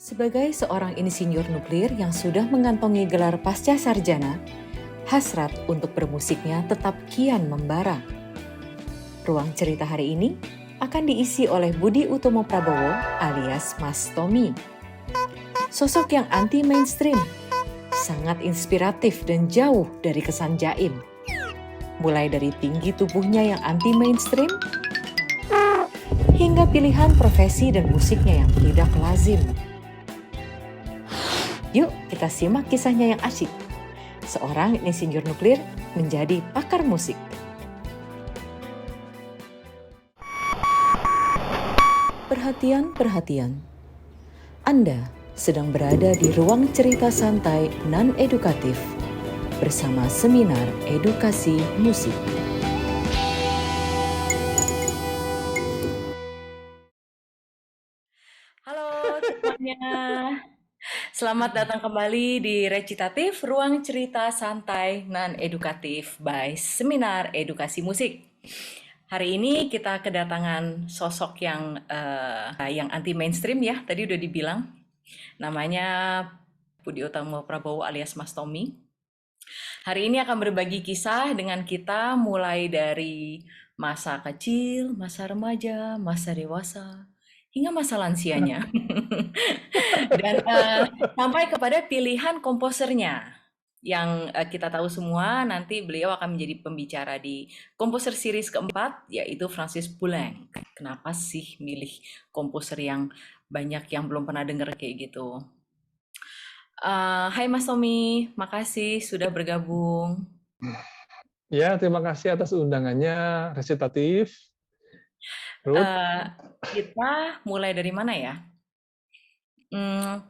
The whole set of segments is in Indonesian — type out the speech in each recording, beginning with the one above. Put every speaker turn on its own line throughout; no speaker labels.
Sebagai seorang insinyur nuklir yang sudah mengantongi gelar pasca sarjana, hasrat untuk bermusiknya tetap kian membara. Ruang cerita hari ini akan diisi oleh Budi Utomo Prabowo alias Mas Tommy. Sosok yang anti-mainstream, sangat inspiratif dan jauh dari kesan jaim. Mulai dari tinggi tubuhnya yang anti-mainstream, hingga pilihan profesi dan musiknya yang tidak lazim. Yuk kita simak kisahnya yang asyik. Seorang insinyur nuklir menjadi pakar musik. Perhatian. Anda sedang berada di ruang cerita santai non-edukatif bersama Seminar Edukasi Musik. Halo semuanya. Selamat datang kembali di Recitatif, ruang cerita santai non-edukatif by Seminar Edukasi Musik. Hari ini kita kedatangan sosok yang anti mainstream ya, tadi udah dibilang. Namanya Budi Utomo Prabowo alias Mas Tommy. Hari ini akan berbagi kisah dengan kita mulai dari masa kecil, masa remaja, masa dewasa, hingga masa lansianya. Dan sampai kepada pilihan komposernya yang kita tahu semua nanti beliau akan menjadi pembicara di komposer series keempat yaitu Francis Poulenc. Kenapa sih milih komposer yang banyak yang belum pernah dengar kayak gitu? Hai Mas Tommy, makasih sudah bergabung.
Ya, terima kasih atas undangannya, Resitatif. Ruth.
Kita mulai dari mana ya?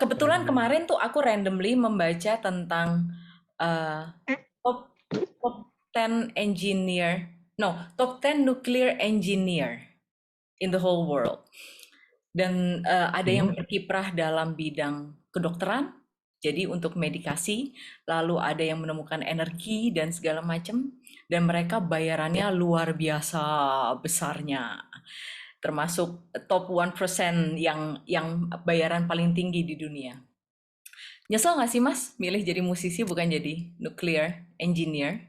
Kebetulan kemarin tuh aku randomly membaca tentang top top 10 engineer, top 10 nuclear engineer in the whole world. Dan ada yang berkiprah dalam bidang kedokteran, jadi untuk medikasi, lalu ada yang menemukan energi dan segala macam, dan mereka bayarannya luar biasa besarnya. Termasuk top 1% yang bayaran paling tinggi di dunia. Nyesel nggak sih Mas milih jadi musisi bukan jadi nuclear engineer?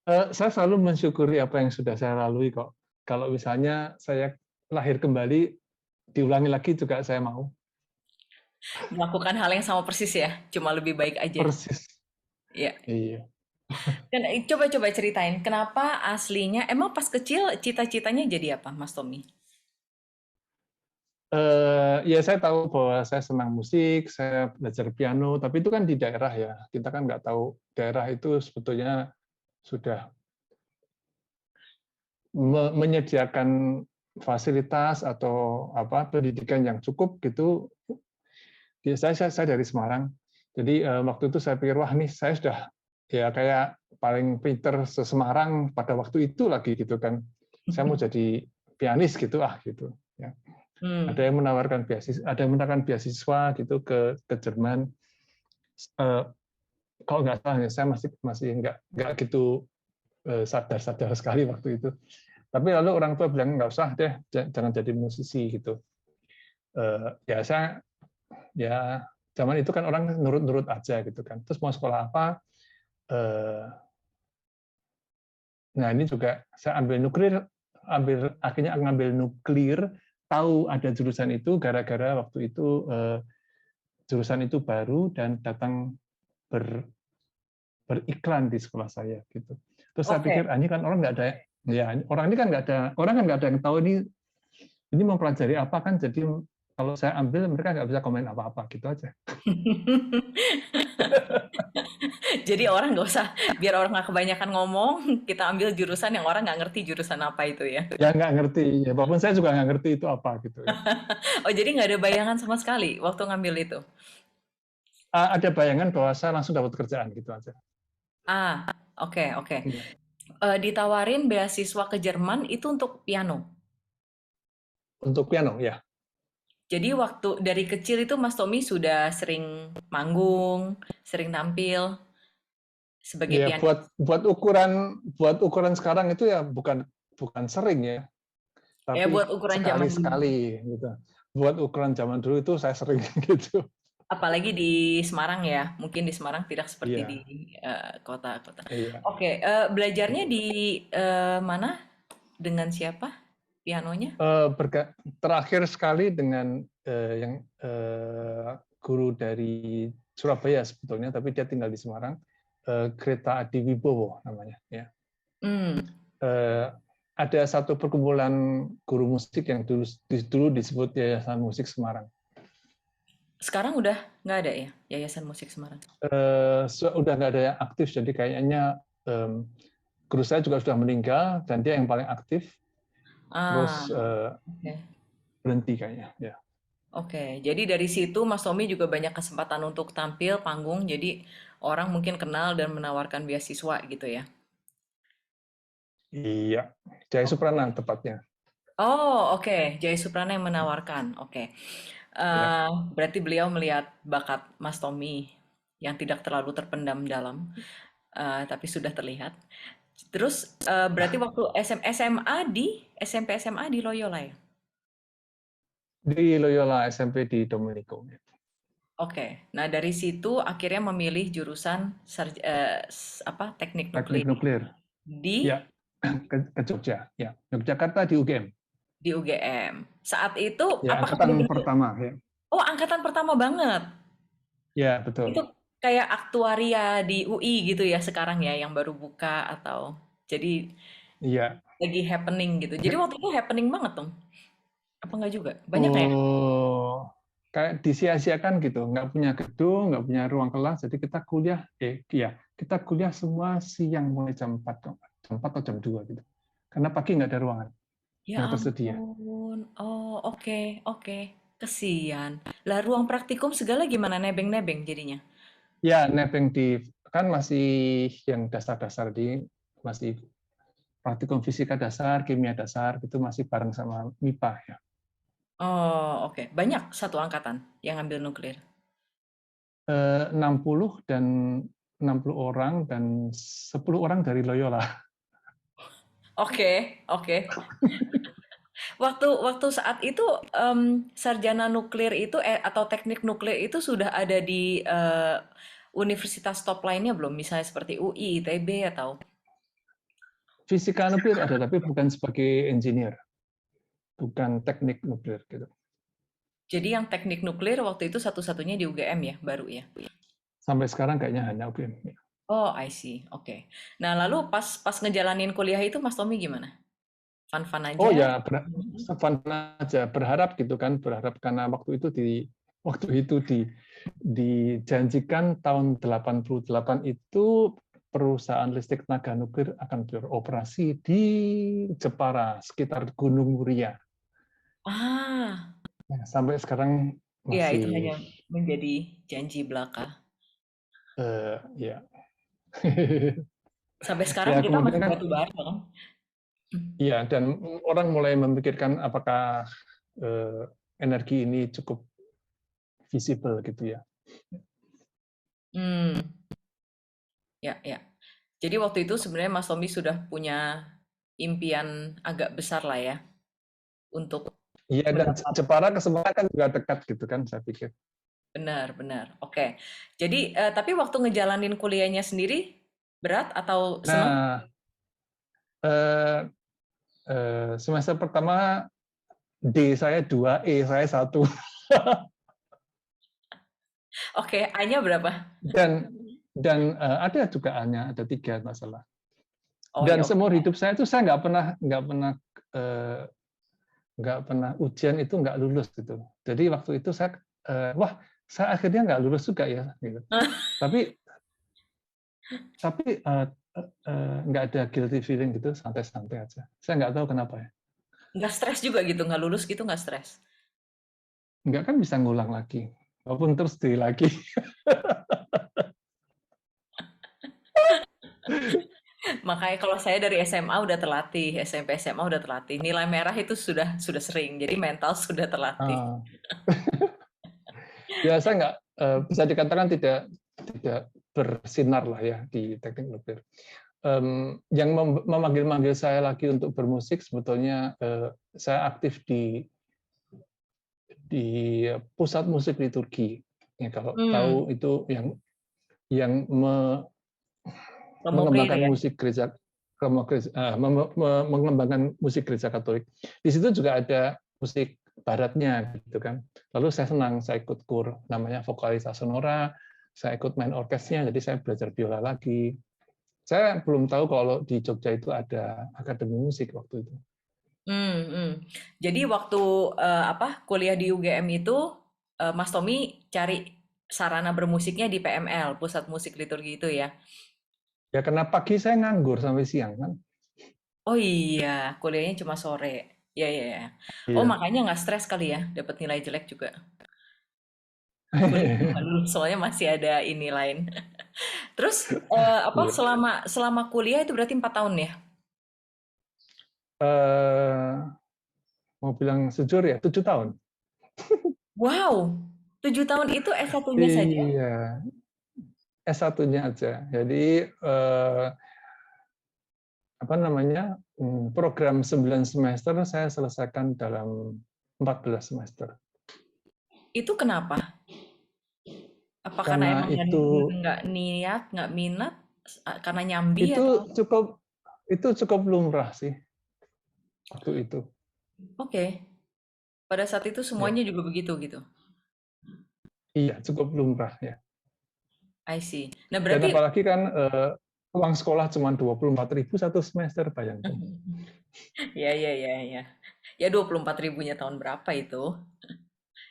Saya selalu mensyukuri apa yang sudah saya lalui kok. Kalau misalnya saya lahir kembali, diulangi lagi juga saya mau.
Melakukan hal yang sama persis ya, cuma lebih baik aja.
Persis.
Iya.
Iya.
Dan coba-coba ceritain, kenapa aslinya, emang pas kecil cita-citanya jadi apa, Mas Tommy?
Ya saya tahu bahwa saya senang musik, saya belajar piano, tapi itu kan di daerah ya. Kita kan nggak tahu daerah itu sebetulnya sudah menyediakan fasilitas atau pendidikan yang cukup gitu. Saya dari Semarang, jadi waktu itu saya pikir wah nih saya sudah ya kayak paling pinter se-Semarang pada waktu itu lagi gitu kan. Saya mau jadi pianis gitu gitu ya. Ada yang menawarkan beasiswa gitu ke Jerman. Kalau nggak salah ya, saya masih nggak gitu sadar sekali waktu itu. Tapi lalu orang tua bilang nggak usah deh, jangan jadi musisi gitu. Ya saya ya zaman itu kan orang nurut-nurut aja gitu kan. Terus mau sekolah apa? Nah ini juga saya ambil nuklir, akhirnya ngambil nuklir, tahu ada jurusan itu gara-gara waktu itu jurusan itu baru dan datang beriklan di sekolah saya gitu. Terus saya pikir ini kan orang nggak ada ya orang kan nggak ada yang tahu ini mau pelajari apa kan, jadi kalau saya ambil mereka nggak bisa komen apa-apa gitu aja.
Jadi orang nggak usah, biar orang nggak kebanyakan ngomong, kita ambil jurusan yang orang nggak ngerti jurusan apa itu ya.
Ya nggak ngerti, ya walaupun saya juga nggak ngerti itu apa gitu ya.
Oh jadi nggak ada bayangan sama sekali waktu ngambil itu?
Ada bayangan bahwa saya langsung dapat kerjaan gitu aja.
Oke.
Iya.
Ditawarin beasiswa ke Jerman itu untuk piano.
Untuk piano ya.
Jadi waktu dari kecil itu Mas Tommy sudah sering manggung, sering tampil sebagai
Ya
pianis.
buat ukuran sekarang itu ya bukan sering ya,
Ya
tapi
buat ukuran zaman dulu.
sekali-sekali gitu. buat ukuran zaman dulu itu saya sering gitu.
Apalagi di Semarang ya, mungkin di Semarang tidak seperti di
Iya,
kota-kota.
iya.
Oke, belajarnya di mana? Dengan siapa pianonya?
Terakhir sekali dengan yang guru dari Surabaya sebetulnya, tapi dia tinggal di Semarang, Greta Adi Wibowo namanya. Ya.
Hmm,
Ada satu perkumpulan guru musik yang dulu disebut Yayasan Musik Semarang.
sekarang udah nggak ada ya Yayasan Musik Semarang?
Udah nggak ada yang aktif, jadi kayaknya guru saya juga sudah meninggal dan dia yang paling aktif,
Ah,
terus
oke.
berhenti kayaknya. Ya.
Oke, jadi dari situ Mas Tommy juga banyak kesempatan untuk tampil panggung, jadi orang mungkin kenal dan menawarkan beasiswa gitu ya.
Iya, Jaya Suprana tepatnya.
Oh, oke. Jaya Suprana yang menawarkan. Oke.
Ya.
Berarti beliau melihat bakat Mas Tommy yang tidak terlalu terpendam dalam, tapi sudah terlihat. Terus berarti waktu SMA di SMP SMA di Loyola ya?
Di Loyola SMP di Domenico.
Oke. Nah dari situ akhirnya memilih jurusan apa teknik
Teknik
nuklir
nuklir.
di
Ya, ke Jogja. Ya, Yogyakarta di UGM.
di UGM. Saat itu
Ya,
apakah
angkatan
benar-benar?
pertama. Ya,
Oh angkatan pertama banget.
ya
Itu
betul.
kayak aktuaria di UI gitu ya sekarang ya yang baru buka atau jadi
Iya.
lagi happening gitu. Jadi waktu itu happening banget dong. Apa enggak juga? Banyak nggak ya?
Oh, kayak disia-siakan gitu. Nggak punya gedung, nggak punya ruang kelas. Jadi kita kuliah, kita kuliah semua siang mulai jam 4, jam 4 atau jam 2 gitu. Karena pagi nggak ada ruangan
Ya
yang tersedia.
ampun. Oh, oke, oke. Kesian. Lah ruang praktikum segala gimana nebeng-nebeng jadinya?
Ya, nebeng di kan masih yang dasar-dasar di masih praktikum fisika dasar, kimia dasar itu masih bareng sama MIPA ya.
Oh, oke. Banyak satu angkatan yang ngambil nuklir.
60 dan 60 orang dan 10 orang dari Loyola.
Oke, oke. Waktu waktu saat itu sarjana nuklir itu atau teknik nuklir itu sudah ada di universitas top lainnya belum? Misalnya seperti UI, ITB atau
Fisika nuklir ada tapi bukan sebagai engineer, bukan teknik nuklir gitu.
jadi yang teknik nuklir waktu itu satu-satunya di UGM ya, baru ya.
Sampai sekarang kayaknya hanya UGM.
Oh, I see. Oke. Nah, lalu pas pas ngejalanin kuliah itu Mas Tommy gimana? Fun-fun
Oh
aja?
ya, fun aja berharap gitu kan, berharap karena waktu itu dijanjikan tahun 88 itu perusahaan listrik tenaga nuklir akan beroperasi di Jepara sekitar Gunung Muria.
Ah,
Nah, sampai sekarang
ya itu
masih
hanya menjadi janji belaka.
ya.
Sampai sekarang
Ya
kita
kemudian
masih
kan
batu bara kan?
ya dan orang mulai memikirkan apakah eh, energi ini cukup visible gitu ya.
Hmm, ya, ya. Jadi waktu itu sebenarnya Mas Tommy sudah punya impian agak besar lah ya untuk
Iya dan
mendapat
Jepara ke Semarang kan juga dekat gitu kan saya pikir.
benar-benar. Oke. Jadi tapi waktu ngejalanin kuliahnya sendiri berat atau seneng?
Nah, eh, semester pertama D saya 2, E saya 1.
Oke, A-nya berapa?
Dan ada juga A-nya, ada 3 masalah.
Oh
Dan
ya oke.
seumur hidup saya itu saya eh, nggak pernah ujian itu nggak lulus gitu. Jadi waktu itu saya wah saya akhirnya nggak lulus juga ya gitu. Tapi nggak ada guilty feeling gitu, santai-santai aja. Saya nggak tahu kenapa ya.
Nggak stres juga gitu, nggak lulus gitu nggak stres.
Nggak kan bisa ngulang lagi, walaupun terus di lagi.
Makanya kalau saya dari SMA udah terlatih, SMP SMA udah terlatih. Nilai merah itu sudah sering, jadi mental sudah terlatih.
Ah, ya saya nggak bisa dikatakan tidak tidak bersinar lah ya di teknik nuklir. Yang memanggil-manggil saya lagi untuk bermusik sebetulnya saya aktif di pusat musik liturgi. Ya, kalau
Hmm,
tahu itu yang
Romobrir
mengembangkan
ya.
musik gereja mengembangkan musik gereja Katolik. Di situ juga ada musik baratnya gitu kan. Lalu saya senang, saya ikut kur namanya Vokalisa Sonora, saya ikut main orkesnya, jadi saya belajar biola lagi. Saya belum tahu kalau di Jogja itu ada akademi musik waktu itu.
Hmm, hmm. Jadi waktu kuliah di UGM itu Mas Tommy cari sarana bermusiknya di PML, Pusat Musik Liturgi itu ya.
Ya karena pagi saya nganggur sampai siang kan.
Oh iya, kuliahnya cuma sore. Ya ya ya. Oh
Iya.
makanya nggak stres kali ya, dapat nilai jelek juga. Kuliah nggak lulus, soalnya masih ada ini lain. Terus
Iya.
selama selama kuliah itu berarti 4 tahun ya?
Eh, mau bilang jujur ya, 7 tahun.
Wow, 7 tahun itu S1-nya saja?
Iya, S1-nya aja. Jadi apa namanya, program 9 semester saya selesaikan dalam 14 semester.
Itu kenapa? Apa karena
Karena
emang nggak niat, nggak minat, karena nyambi
itu
atau?
cukup itu cukup lumrah sih waktu itu.
Oke, pada saat itu
Ya.
semuanya juga begitu gitu.
Iya, cukup lumrah ya.
I see. Nah
Dan
berarti,
apalagi kan uang sekolah cuma 24.000 satu semester, bayangkan.
ya ya ya ya, ya 24 ribunya tahun berapa itu?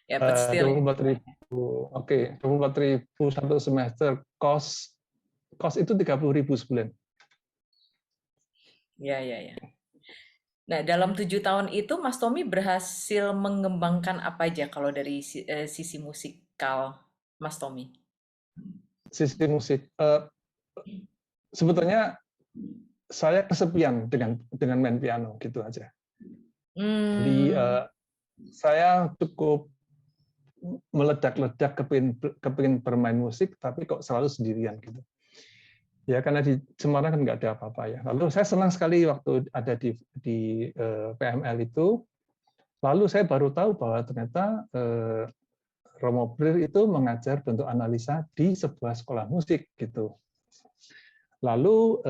Ya, but still.
24.000, oke, 24.000 satu semester, kos kos itu 30.000 sebulan.
Ya ya ya. Nah dalam 7 tahun itu Mas Tommy berhasil mengembangkan apa aja kalau dari sisi musikal Mas Tommy?
Sisi musik, sebetulnya saya kesepian dengan main piano gitu aja. Jadi
Hmm,
saya cukup meledak-ledak kepingin bermain musik, tapi kok selalu sendirian gitu. Ya karena di Semarang kan nggak ada apa-apa ya. Lalu saya senang sekali waktu ada di PML itu. Lalu saya baru tahu bahwa ternyata Romo Brir itu mengajar bentuk analisa di sebuah sekolah musik gitu. Lalu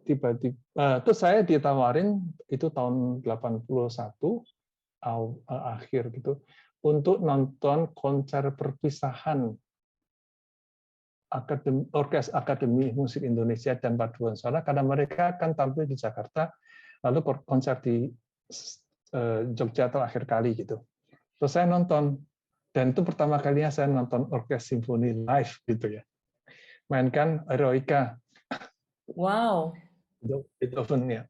tiba-tiba terus saya ditawarin itu tahun 81 akhir gitu untuk nonton konser perpisahan Akademi Musik Indonesia dan Paduan Suara karena mereka akan tampil di Jakarta lalu konser di Jogja terakhir kali gitu. Terus saya nonton dan itu pertama kalinya saya nonton orkes simfoni live gitu ya. Mainkan Eroica
wow.
Beethoven ya.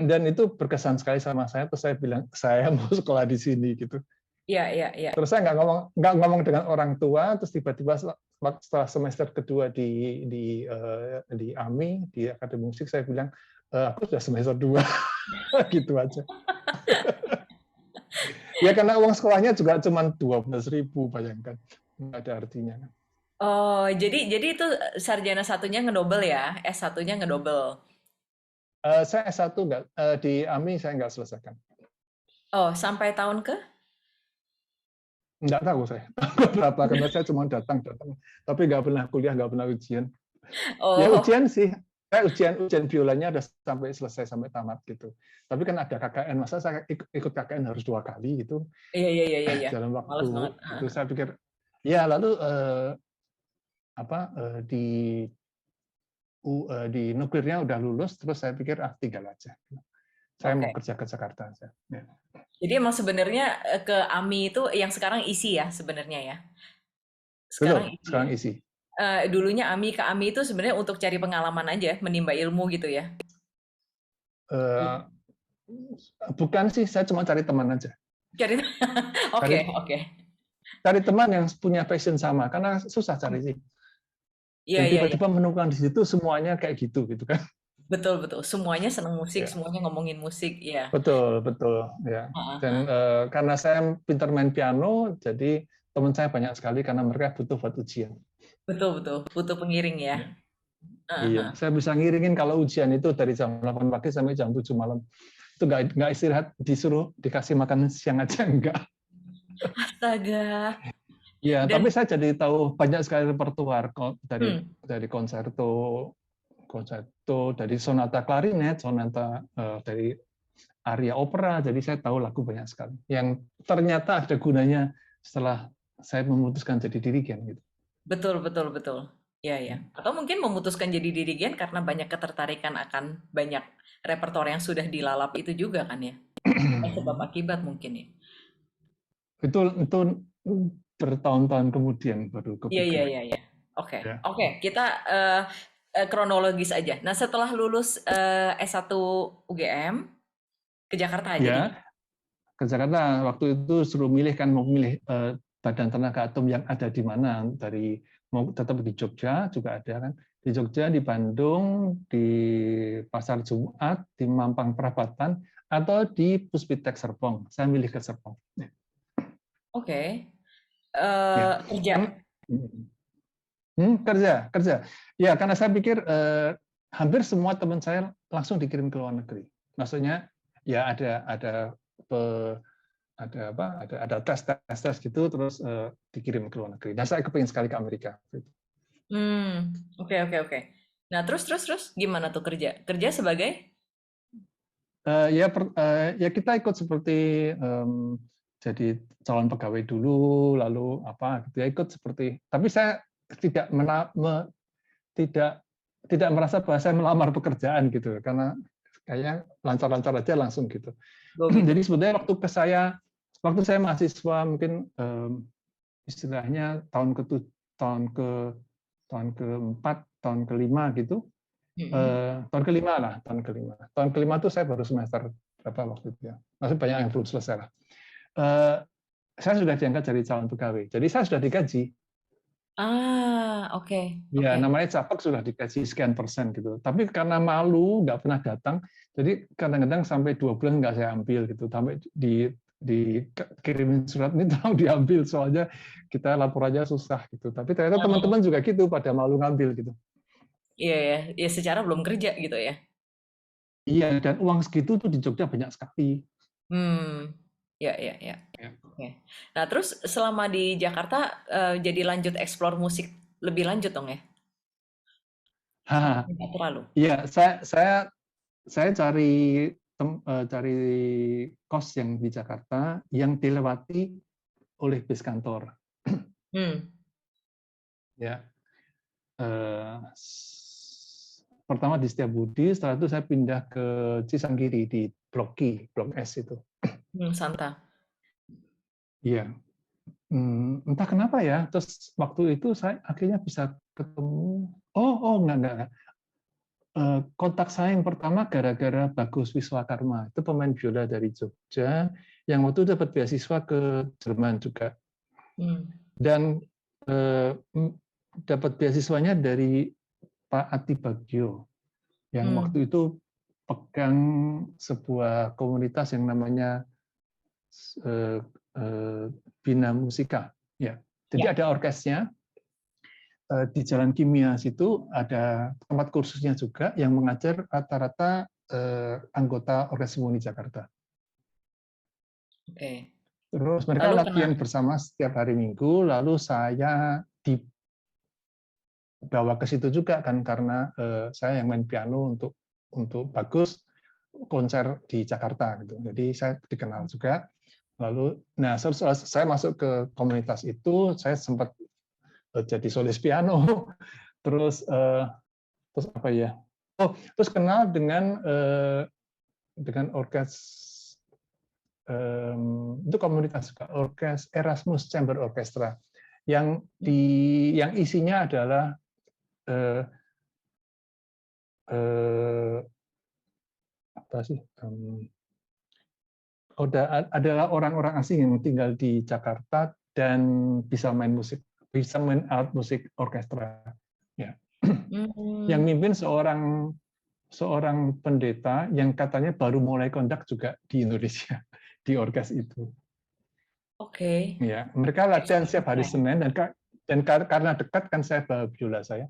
Dan itu berkesan sekali sama saya. Terus saya bilang saya mau sekolah di sini gitu.
Ya ya ya.
Terus saya nggak ngomong dengan orang tua. Terus tiba-tiba setelah semester kedua di AMI di Akademi Musik saya bilang aku sudah semester 2 gitu aja. Ya karena uang sekolahnya juga cuma 12.000 bayangkan nggak ada artinya.
Oh, jadi itu sarjana satunya ngedobel ya, S satunya ngedobel.
Saya S1 nggak di AMI saya nggak selesaikan.
Oh, sampai tahun ke?
Nggak tahu saya berapa karena saya cuma datang tapi nggak pernah kuliah nggak pernah ujian. Ya
Oh,
ujian sih, saya ujian biolanya udah sampai selesai sampai tamat gitu. Tapi kan ada KKN, masa saya ikut KKN harus 2 kali gitu
iya iya iya iya iya.
dalam
Males
waktu
banget.
itu. Saya pikir ya lalu di di nuklirnya udah lulus, terus saya pikir tinggal aja. Saya mau
Oke.
kerja ke Jakarta aja. Ya.
Jadi emang sebenarnya ke AMI itu yang sekarang isi ya sebenarnya ya.
Betul,
Sekarang isi ya.
sekarang isi.
Dulunya AMI ke AMI itu sebenarnya untuk cari pengalaman aja, menimba ilmu gitu ya.
Eh, bukan sih, saya cuma cari teman aja.
Cari Oke,
Cari
oke.
cari teman yang punya passion sama, karena susah cari sih.
Iya
Dan
iya iya.
tiba-tiba menemukan di situ semuanya kayak gitu kan.
Betul betul. Semuanya senang musik,
Ya,
semuanya ngomongin musik, iya.
betul, betul. Ya.
Heeh,
Dan
heeh.
karena saya pintar main piano, jadi teman saya banyak sekali karena mereka butuh buat ujian.
Betul betul. Butuh pengiring ya.
Ya.
Heeh,
Iya,
heeh.
saya bisa ngiringin kalau ujian itu dari jam 8 pagi sampai jam 7 malam. itu nggak istirahat, disuruh dikasih makan siang aja enggak.
Astaga.
Ya,
Dan
tapi saya jadi tahu banyak sekali repertuar dari
hmm,
konserto, dari sonata klarinet, sonata dari aria opera. Jadi saya tahu lagu banyak sekali yang ternyata ada gunanya setelah saya memutuskan jadi dirigen gitu.
betul, betul, betul. Ya, ya. Atau mungkin memutuskan jadi dirigen karena banyak ketertarikan akan banyak repertoar yang sudah dilalap itu juga kan ya. Sebab akibat mungkin ya.
Itu bertahun-tahun kemudian baru
Iya, iya,
kepikir.
iya, iya. Oke,
Ya.
oke. Kita kronologis aja. Nah, setelah lulus S1 UGM ke Jakarta jadinya.
Ya, ke Jakarta waktu itu suruh milih kan, mau milih badan tenaga atom yang ada di mana, dari mau tetap di Jogja juga ada kan, di Jogja, di Bandung, di Pasar Jumat, di Mampang Perapatan, atau di Puspitek Serpong. Saya milih ke Serpong.
Oke.
Ya.
Kerja.
Kerja, kerja. Ya, karena saya pikir hampir semua teman saya langsung dikirim ke luar negeri. Maksudnya ya ada tes gitu, terus dikirim ke luar negeri. Dan saya kepingin sekali ke Amerika.
Oke, oke, oke. Nah, terus gimana tuh kerja? Kerja sebagai?
Ya kita ikut seperti jadi calon pegawai dulu, lalu apa gitu ya, ikut seperti. Tapi saya tidak tidak tidak merasa bahwa saya melamar pekerjaan gitu, karena kayaknya lancar-lancar aja langsung gitu.
Go with the
Jadi sebetulnya waktu saya mahasiswa, mungkin istilahnya tahun keempat, tahun kelima gitu,
Mm-mm.
tahun kelima itu saya baru semester berapa waktu itu ya, masih banyak yang belum selesai lah. Eh, saya sudah diangkat jadi calon pegawai, jadi saya sudah digaji.
Ah, oke,
Ya,
oke.
namanya capek sudah dikasih sekian persen gitu. Tapi karena malu, nggak pernah datang, jadi kadang-kadang sampai 2 bulan nggak saya ambil gitu. Sampai dikirimin surat ini tolong diambil, soalnya kita lapor aja susah gitu. Tapi ternyata
Oh,
teman-teman juga gitu, pada malu ngambil gitu.
iya ya, ya secara belum kerja gitu ya.
Iya, dan uang segitu tuh di Jogja banyak sekali.
Hmm, ya, ya, ya.
Ya.
Oke. Nah, terus selama di Jakarta jadi lanjut explore musik lebih lanjut dong ya?
Haha.
Nggak terlalu.
Iya, saya cari kos yang di Jakarta yang dilewati oleh bis kantor.
Hmm,
Ya, pertama di Setiabudi, setelah itu saya pindah ke Cisanggiri di Blok G, Blok S itu.
Santa.
Iya, entah kenapa ya. Terus waktu itu saya akhirnya bisa ketemu. Enggak. Kontak saya yang pertama gara-gara Bagus Wiswakarma, itu pemain biola dari Jogja, yang waktu itu dapat beasiswa ke Jerman juga.
Hmm,
Dan dapat beasiswanya dari Pak Ati Bagio, yang
hmm,
waktu itu pegang sebuah komunitas yang namanya eh, Bina Musika. Ya,
ya.
jadi ada orkesnya di Jalan Kimia situ, ada tempat kursusnya juga yang mengajar rata-rata anggota Orkes Simfoni Jakarta.
Oke.
Terus mereka
Lalu kena.
latihan bersama setiap hari Minggu, lalu saya dibawa ke situ juga kan, karena saya yang main piano untuk Bagus konser di Jakarta gitu. Jadi saya dikenal juga. Lalu, nah saya masuk ke komunitas itu, saya sempat jadi solis piano, terus apa ya? Terus kenal dengan orkes, itu komunitas juga, orkes Erasmus Chamber Orchestra, yang isinya adalah eh, eh, apa sih? Adalah orang-orang asing yang tinggal di Jakarta dan bisa main alat musik orkestra. Ya. Yang
Hmm,
mimpin seorang pendeta yang katanya baru mulai kondak juga di Indonesia di orkes itu.
oke.
Ya, mereka latihan setiap hari
Eksperimen.
Senin, dan karena dekat kan saya bawa biola saya.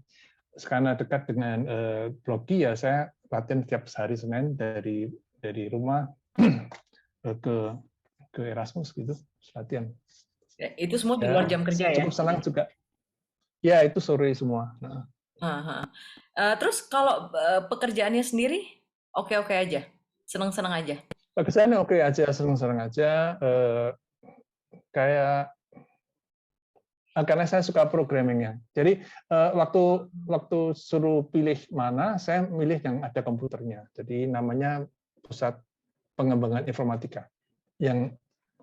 Karena dekat dengan Blogi, ya saya latihan setiap hari Senin dari rumah ke Erasmus gitu, latihan.
Itu semua di luar jam kerja ya?
Cukup senang juga. Ya, itu sore semua.
Terus kalau pekerjaannya sendiri, oke-oke aja? Senang-senang aja?
Pekerjaannya oke aja, senang-senang aja. Kayak karena saya suka programmingnya. Jadi waktu suruh pilih mana, saya milih yang ada komputernya. Jadi namanya Pusat Pengembangan Informatika yang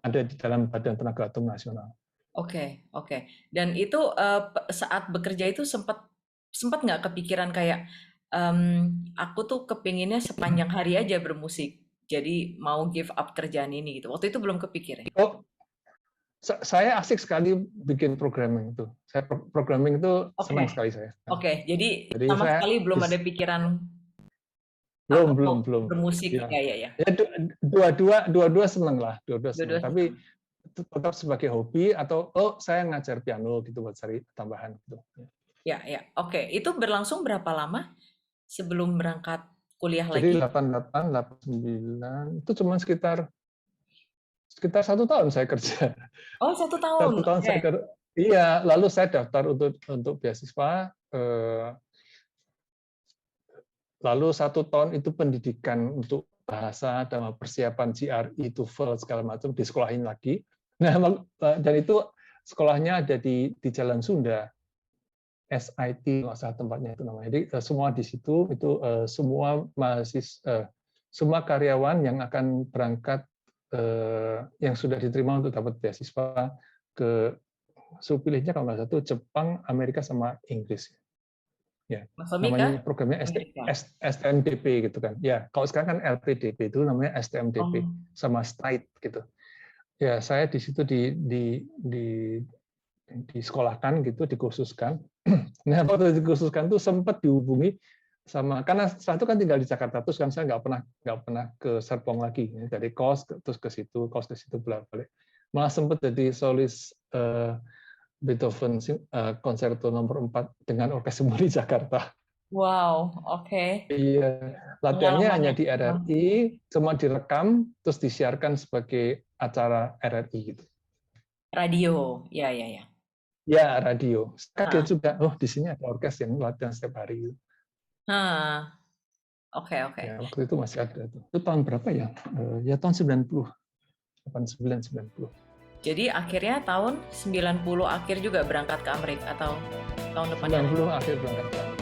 ada di dalam Badan Tenaga Atom Nasional.
Oke. Dan itu saat bekerja itu sempat nggak kepikiran kayak aku tuh kepinginnya sepanjang hari aja bermusik, jadi mau give up kerjaan ini gitu. Waktu itu belum kepikir ya?
Oh, saya asik sekali bikin programming itu. Saya programming itu senang sekali saya.
Oke, jadi
Jadi
sama
saya
sekali belum ada pikiran aku
belum.
mau bermusik
Ya.
ya.
Ya, dua-dua senang lah, dua-dua senang.
Dua-dua
Tapi tetap sebagai hobi atau saya ngajar piano gitu buat cari tambahan gitu.
Ya. Oke, itu berlangsung berapa lama sebelum berangkat kuliah
Jadi
lagi?
88, 89 itu cuma sekitar 1 tahun saya kerja.
Oh, 1 tahun.
1 tahun
Oke.
saya kerja. Iya, lalu saya daftar untuk beasiswa. Lalu 1 tahun itu pendidikan untuk bahasa dan persiapan GRE, TOEFL segala macam disekolahin lagi. Nah, dan itu sekolahnya ada di Jalan Sunda, SIT nggak salah tempatnya itu namanya. Jadi semua di situ itu semua mahasiswa, semua karyawan yang akan berangkat yang sudah diterima untuk dapat beasiswa ke suruh pilihnya kalau nggak salah itu Jepang, Amerika sama Inggris. Ya,
Mas Tommy
namanya
kah?
programnya
Amerika.
STMDP gitu kan. Ya, kalau sekarang kan LPDP itu namanya STMDP sama STAIT gitu. Ya, saya di situ disekolahkan gitu, dikhususkan. Nah, waktu dikhususkan tuh sempat dihubungi sama, karena setelah itu kan tinggal di Jakarta terus kan saya nggak pernah ke Serpong lagi. Dari kos terus ke situ bolak-balik. Malah sempat jadi solis Beethoven konserto nomor 4 dengan orkes sembunyi Jakarta.
Wow, oke.
Iya, latihannya hanya di RRI, cuma direkam terus disiarkan sebagai acara RRI gitu.
Radio, ya.
Ya, radio. Kaget juga, di sini ada orkes yang latihan setiap hari.
Oke.
Ya, waktu itu masih ada tuh. Itu tahun berapa ya? Ya tahun 90. 89, 90.
Jadi akhirnya tahun 90 akhir juga berangkat ke Amerika atau tahun depannya?
90 akhir berangkat ke Amerika.